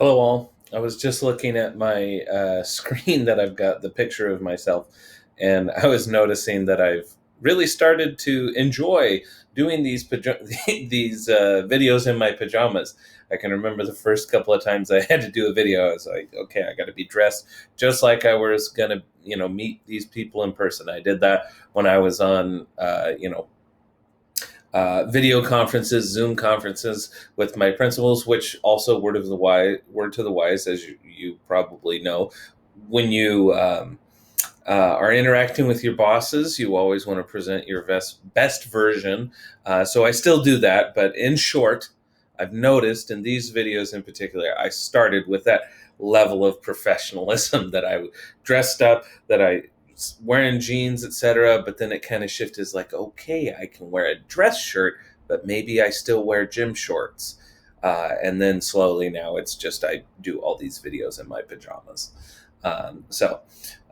Hello, all. I was just looking at my screen that I've got the picture of myself, and I was noticing that I've really started to enjoy doing these videos in my pajamas. I can remember the first couple of times I had to do a video. I was like, okay, I got to be dressed just like I was gonna, meet these people in person. I did that when I was on, video conferences, Zoom conferences with my principals, which also word to the wise, as you probably know, when you are interacting with your bosses, you always want to present your best version. So I still do that, but in short, I've noticed in these videos in particular, I started with that level of professionalism that I dressed up, that I wearing jeans, etc. But then it kind of shifted, is like, okay, I can wear a dress shirt, but maybe I still wear gym shorts. And then slowly now it's just I do all these videos in my pajamas. So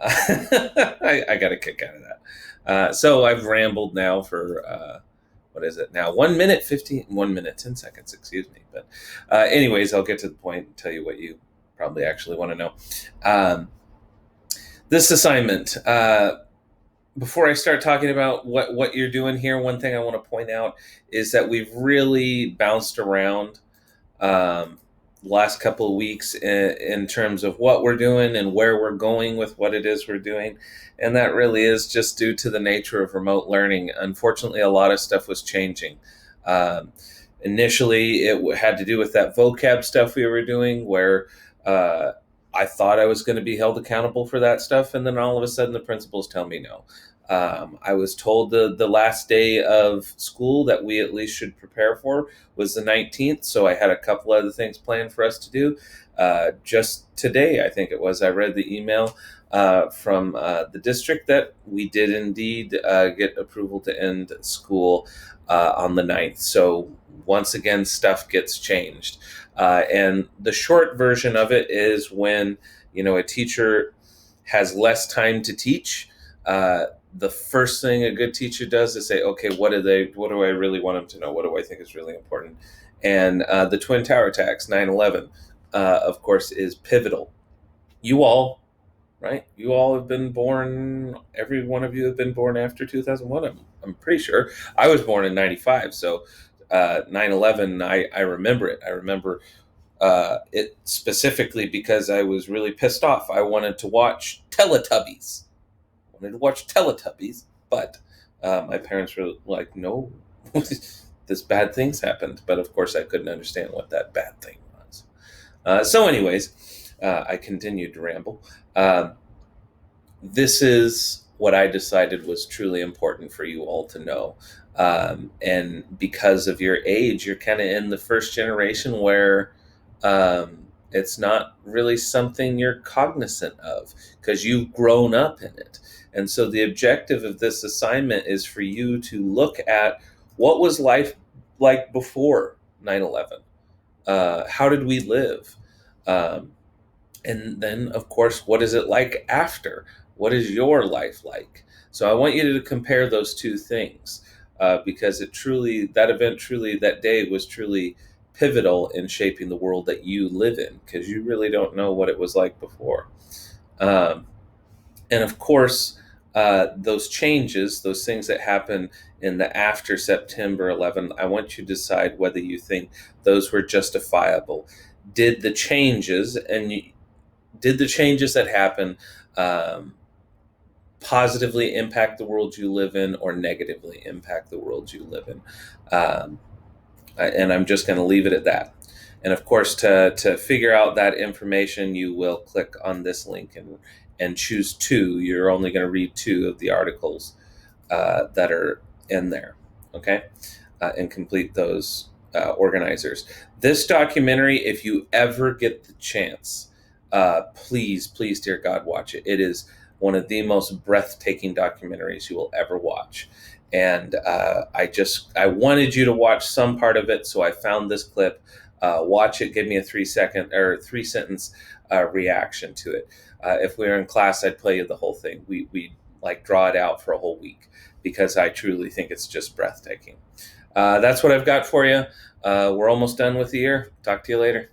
I got a kick out of that. So I've rambled now for what is it now? 1 minute, 10 seconds, excuse me. But anyways, I'll get to the point and tell you what you probably actually want to know. This assignment, before I start talking about what you're doing here, one thing I want to point out is that we've really bounced around the last couple of weeks in terms of what we're doing and where we're going with what it is we're doing. And that really is just due to the nature of remote learning. Unfortunately, a lot of stuff was changing. Initially, it had to do with that vocab stuff we were doing where I thought I was going to be held accountable for that stuff, and then all of a sudden the principals tell me no. I was told the last day of school that we at least should prepare for was the 19th, so I had a couple other things planned for us to do. Just today, I think it was, I read the email from the district that we did indeed get approval to end school on the 9th. So once again, stuff gets changed. And the short version of it is when, a teacher has less time to teach, the first thing a good teacher does is say, okay, what do I really want them to know? What do I think is really important? And the Twin Tower attacks, 9/11, of course, is pivotal. You all, right? You all have been born, every one of you have been born after 2001, I'm pretty sure. I was born in 95, so 9/11, I remember it. I remember it specifically because I was really pissed off. I wanted to watch Teletubbies. But my parents were like, no, this bad things happened. But of course, I couldn't understand what that bad thing was. So anyways, I continued to ramble. This is what I decided was truly important for you all to know. And because of your age, you're kind of in the first generation where it's not really something you're cognizant of because you've grown up in it. And so the objective of this assignment is for you to look at what was life like before 9/11. How did we live? And then, of course, what is it like after? What is your life like? So I want you to compare those two things because that day was truly pivotal in shaping the world that you live in because you really don't know what it was like before. And of course, those changes, those things that happen in the after September 11, I want you to decide whether you think those were justifiable. Did the changes that happen positively impact the world you live in or negatively impact the world you live in? And I'm just going to leave it at that. And of course, to figure out that information, you will click on this link and choose two. You're only going to read two of the articles that are in there, okay? And complete those organizers. This documentary, if you ever get the chance, please, dear God, watch it. It is one of the most breathtaking documentaries you will ever watch. And I wanted you to watch some part of it, so I found this clip. Watch it, give me a 3-sentence reaction to it. If we were in class, I'd play you the whole thing. We like draw it out for a whole week because I truly think it's just breathtaking. That's what I've got for you. We're almost done with the year. Talk to you later.